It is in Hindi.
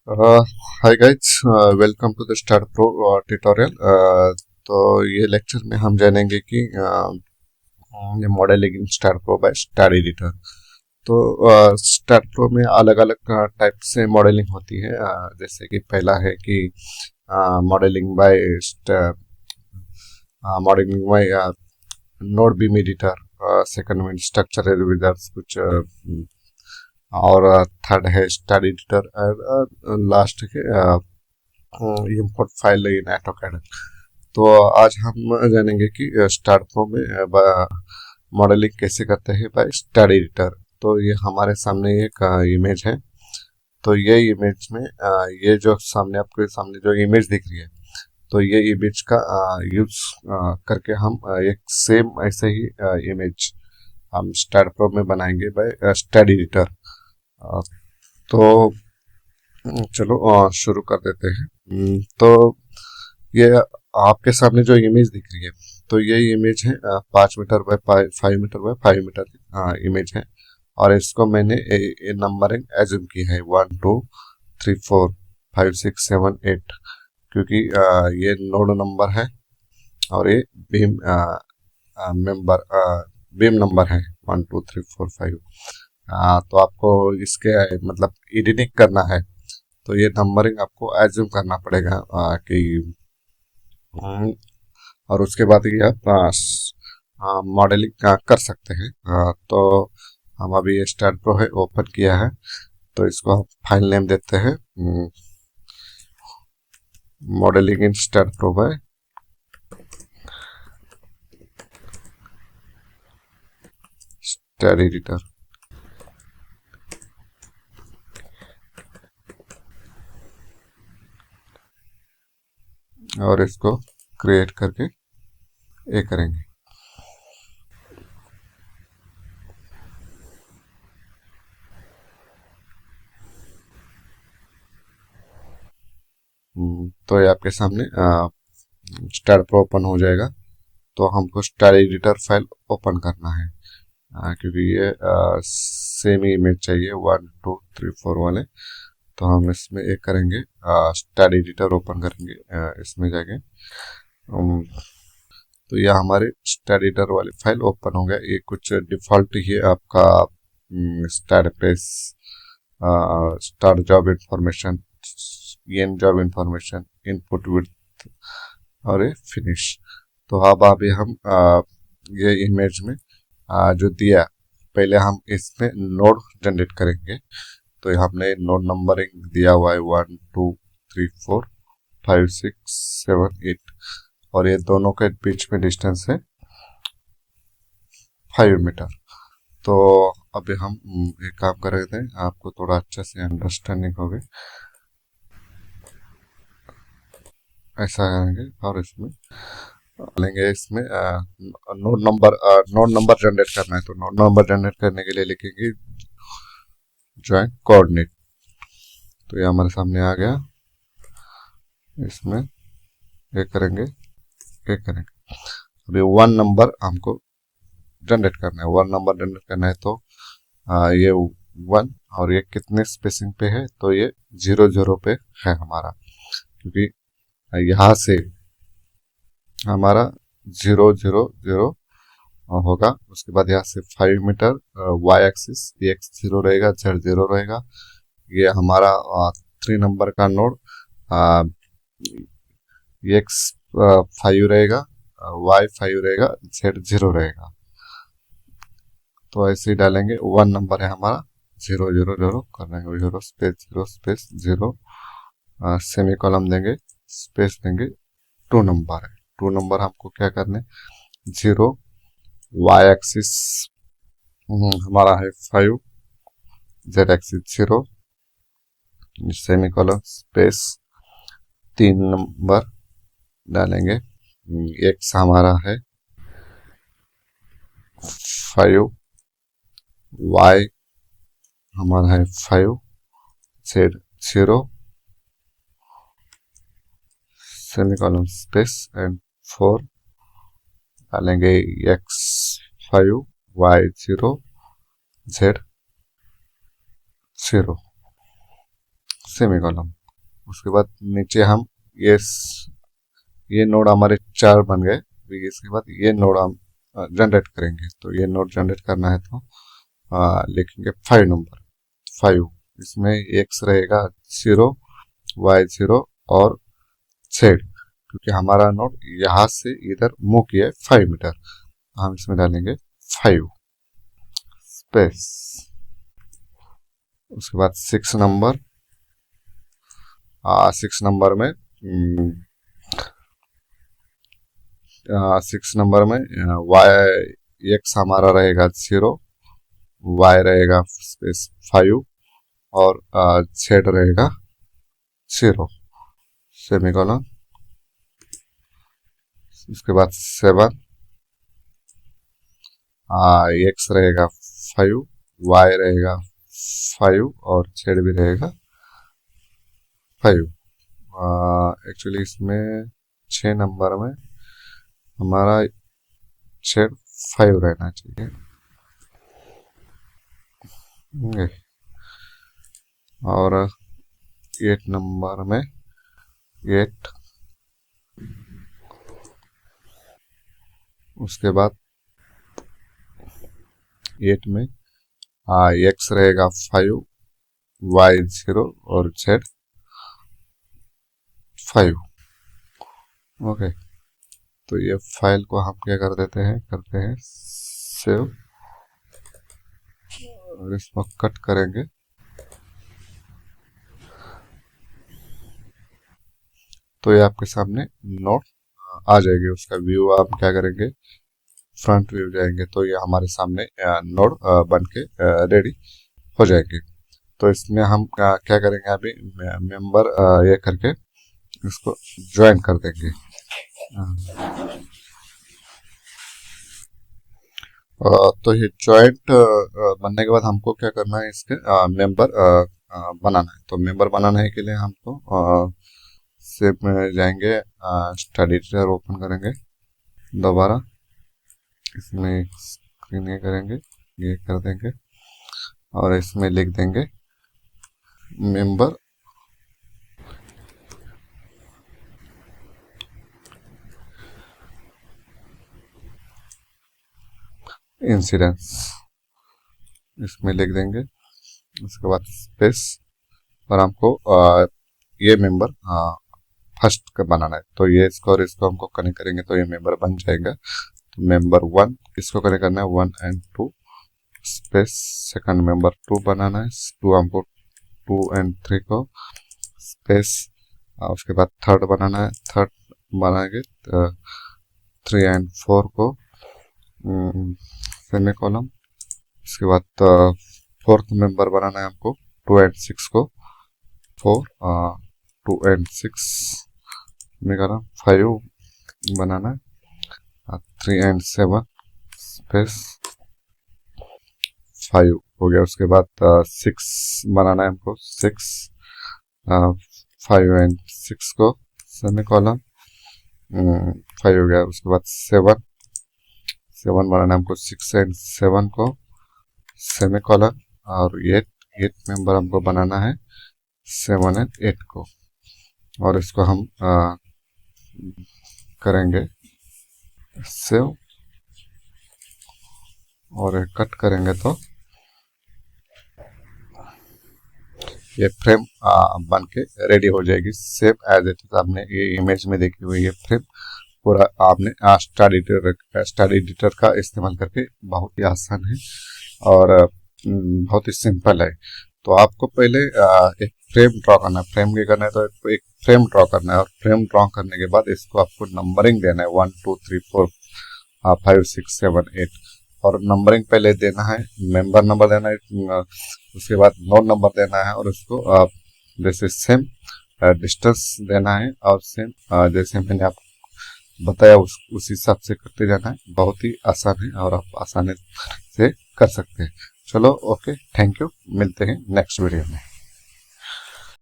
Hi guys, welcome to the STAAD Pro tutorial. तो ये लेक्चर में हम जानेंगे कि ये modelling in STAAD Pro by STAAD editor. तो स्टार प्रो में अलग अलग टाइप से मॉडलिंग होती है। जैसे कि पहला है कि modelling by modelling by node beam editor. Second में स्ट्रक्चर विजर्स कुछ और थर्ड है स्टार एडिटर और लास्ट है इंपोर्ट फाइल इन ऑटोकैड। तो आज हम जानेंगे कि स्टार प्रो में मॉडलिंग कैसे करते हैं बाय स्टार एडिटर। तो ये हमारे सामने एक इमेज है। तो ये इमेज में ये जो सामने आपके सामने जो इमेज दिख रही है, तो ये इमेज का यूज करके हम एक सेम ऐसे ही इमेज हम स्टार प्रो में बनाएंगे बाय स्टार एडिटर। तो चलो शुरू कर देते हैं। तो ये आपके सामने जो इमेज दिख रही है, तो ये इमेज है 5 metre by 5 metre by 5 metre की इमेज है। और इसको मैंने नंबरिंग एज्यूम की है 1 2 3 4 5 6 7 8, क्योंकि ये नोड नंबर है और ये बीम मेंबर बीम नंबर है 1 2 3 4 5। तो आपको इसके मतलब एडिटिंग करना है, तो ये नंबरिंग आपको एज्यूम करना पड़ेगा कि हम्म, और उसके बाद ये आप मॉडलिंग कर सकते हैं। तो हम अभी ये स्टार्ट प्रो है ओपन किया है, तो इसको हम फाइल नेम देते हैं modelling in start pro by STAAD editor. और इसको क्रिएट करके ये करेंगे। तो ये आपके सामने स्टार प्रो ओपन हो जाएगा। तो हमको स्टार एडिटर फाइल ओपन करना है, क्योंकि ये सेम ही इमेज चाहिए 1 2 3 4 वाले। तो हम इसमें एक करेंगे स्टार एडिटर ओपन करेंगे इसमें जाके। तो यह हमारे स्टार एडिटर वाली फाइल ओपन हो गया। ये कुछ डिफॉल्ट ही आपका STAAD page, STAAD job information, and job information, input width और ये फिनिश। तो अब अभी हम ये इमेज में जो दिया, पहले हम इसमें नोड जनरेट करेंगे। तो हमने नोड नंबरिंग दिया हुआ है 1 2 3 4 5 6 7 8, और ये दोनों के बीच में डिस्टेंस है 5 मीटर। तो अभी हम एक काम कर रहे थे, आपको थोड़ा अच्छे से अंडरस्टैंडिंग होगी, ऐसा करेंगे। और इसमें लेंगे इसमें नोड नंबर जनरेट करना है। तो नोड नंबर जनरेट करने के लिए लिखेंगे ज्वाइन कोऑर्डिनेट। तो ये हमारे सामने आ गया। इसमें ये करेंगे, ये करेंगे। अभी वन नंबर हमको जनरेट करना है, वन नंबर जनरेट करना है। तो ये वन, और ये कितने स्पेसिंग पे है, तो ये 0 0 पे है हमारा, क्योंकि यहाँ से हमारा 0 0 0 होगा। उसके बाद यहाँ से 5 मीटर वाई एक्सिस, एक्स 0 रहेगा, जेड 0 रहेगा। ये हमारा 3 नंबर का नोड एक्स 5 रहेगा, वाई 5 रहेगा, जेड 0 रहेगा। तो ऐसे ही डालेंगे। वन नंबर है हमारा, 0 0 0 कर देंगे, 0 स्पेस 0 सेमी कॉलम देंगे, स्पेस देंगे। 2 नंबर है, 2 नंबर हमको क्या करने, 0 वाई एक्सिस हमारा है 5, Z axis 0, semicolon space 3 नंबर डालेंगे। एक्स हमारा है 5, वाई हमारा है 5, Z 0, semicolon space and 4 डालेंगे। X 5, Y 0, Z 0, semicolon. उसके बाद नीचे हम ये नोड हमारे 4 बन गए। इसके बाद ये नोड हम जनरेट करेंगे। तो ये नोड जनरेट करना है तो लिखेंगे 5 नंबर 5। इसमें एक्स रहेगा 0, वाई 0 और जेड, क्योंकि हमारा नोड यहाँ से इधर मूव किया है 5 मीटर। हम इसमें डालेंगे 5 स्पेस। उसके बाद 6 नंबर 6 नंबर में 6 नंबर में वाई एक्स हमारा रहेगा 0, वाई रहेगा स्पेस 5 और जेड रहेगा 0 सेमीकोलन। उसके बाद 7 एक्स रहेगा 5, वाई रहेगा 5 और जेड भी रहेगा 5। एक्चुअली इसमें 6 नंबर में हमारा जेड 5 रहना चाहिए। और 8 नंबर में 8, उसके बाद 8 में एक्स रहेगा 5, वाई 0 और जेड 5। ओके, तो ये फाइल को हम क्या करते हैं सेव और इसको कट करेंगे। तो ये आपके सामने नोट आ जाएगी। उसका व्यू आप क्या करेंगे, फ्रंट व्यू जाएंगे तो ये हमारे सामने नोड बन के रेडी हो जाएंगे। तो इसमें हम क्या करेंगे, अभी मेंबर ये करके इसको ज्वाइन कर देंगे। तो ये ज्वाइंट बनने के बाद हमको क्या करना है, इसके मेंबर बनाना है। तो मेंबर बनाने के लिए हमको सेव में जाएंगे, स्टडी एडिटर ओपन करेंगे दोबारा, इसमें स्क्रीन ये करेंगे, ये कर देंगे और इसमें लिख देंगे मेंबर इंसिडेंस, इसमें लिख देंगे। उसके बाद स्पेस और हमको ये मेंबर फर्स्ट का बनाना है। तो ये इसको हमको कनेक्ट करेंगे तो ये मेंबर बन जाएगा। तो मेंबर 1 इसको कनेक्ट करना है 1 एंड 2 स्पेस। सेकंड मेंबर 2 बनाना है, 2 हमको 2 एंड 3 को स्पेस। उसके बाद थर्ड बनाना है, थर्ड बनाएंगे 3 एंड 4 को सेमीकोलन। उसके बाद फोर्थ मेंबर बनाना है हमको 2 एंड 6 को 4 2 एंड 6 सेमीकोलन। 5 बनाना है 3 एंड 7 स्पेस 5 हो गया। उसके बाद 6 बनाना है हमको 6 5 एंड 6 को सेमीकोलन 5 हो गया। उसके बाद 7 बनाना है हमको 6 एंड 7 को सेमीकोलन और 8 मेंबर हमको बनाना है 7 एंड 8 को। और इसको हम करेंगे सेव और कट करेंगे तो ये फ्रेम बन के रेडी हो जाएगी। Save as it is. आपने ये इमेज में देखी हुई ये फ्रेम पूरा आपने स्टडी एडिटर का इस्तेमाल करके बहुत ही आसान है और बहुत ही सिंपल है। तो आपको पहले एक फ्रेम ड्रॉ करना है। फ्रेम क्या करना है, तो एक फ्रेम ड्रॉ करना है और फ्रेम ड्रॉ करने के बाद इसको आपको नंबरिंग देना है 1 2 3 4 5 6 7 8 और नंबरिंग पहले देना है, मेंबर नंबर देना है, उसके बाद नोड नंबर देना है और उसको जैसे सेम डिस्टेंस देना है और सेम जैसे मैंने आपको बताया उस हिसाब से करते जाना है। बहुत ही आसान है और आप आसानी से कर सकते हैं। चलो ओके, थैंक यू, मिलते हैं नेक्स्ट वीडियो में।